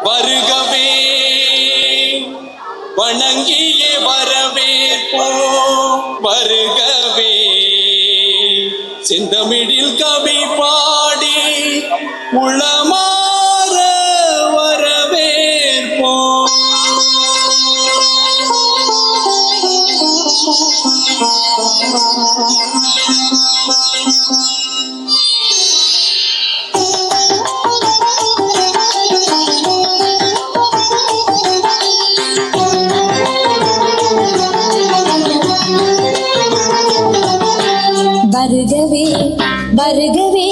வருகவே வணங்கியே வரவேற்போம். வருகவே செந்தமிழில் கவி பாடி உளமாற வரவேற்போம். வருகவே வருகவே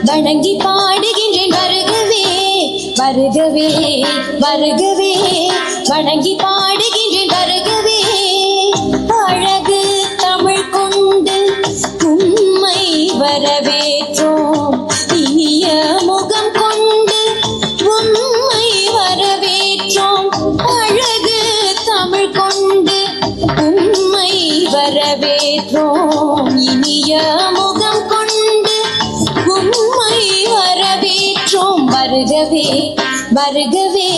வணங்கி பாடுகின்றேன். வருகவே வருகவே வருகவே வணங்கி பாடுகின்றேன். வருகவே அழகு தமிழ் கொண்டு உம்மை வரவேற்றோம். இனிய முகம் கொண்டு உம்மை வரவேற்றோம். அழகு தமிழ் கொண்டு உம்மை வரவேற்றோம். இனிய முகம் கொண்டு உம்மை வரவேற்றோம். வருகவே வருகவே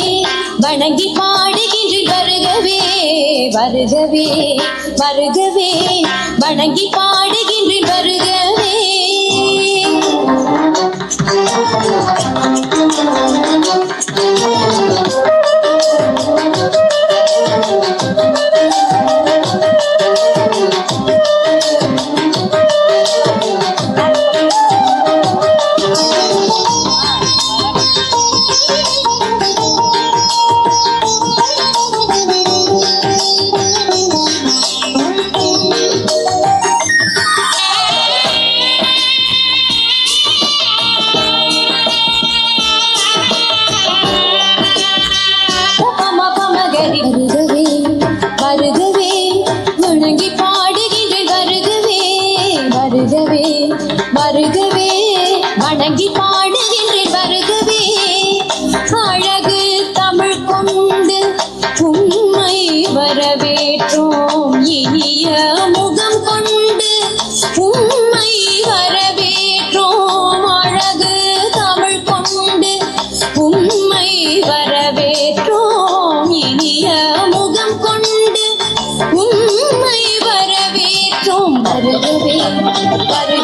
வணங்கி பாடுகின்றேன். வருகவே வருகவே வருகவே வணங்கி பாடுகின்றேன். வருகவே வருகவே வணங்கி பாடுகின்றேன். வருகவே வருகவே வருகவே வணங்கி பாடுகின்றேன். வருகவே அழகு தமிழ் கொண்டு உம்மை வரவேற்றோம். இனிய முகம் கொண்டு உம்மை வரவேற்றோம். அழகு தமிழ் கொண்டு உம்மை வரவேற்றோம். இனிய முகம் கொண்டு உம்மை வரவேற்றோம். வருகவே வருகவே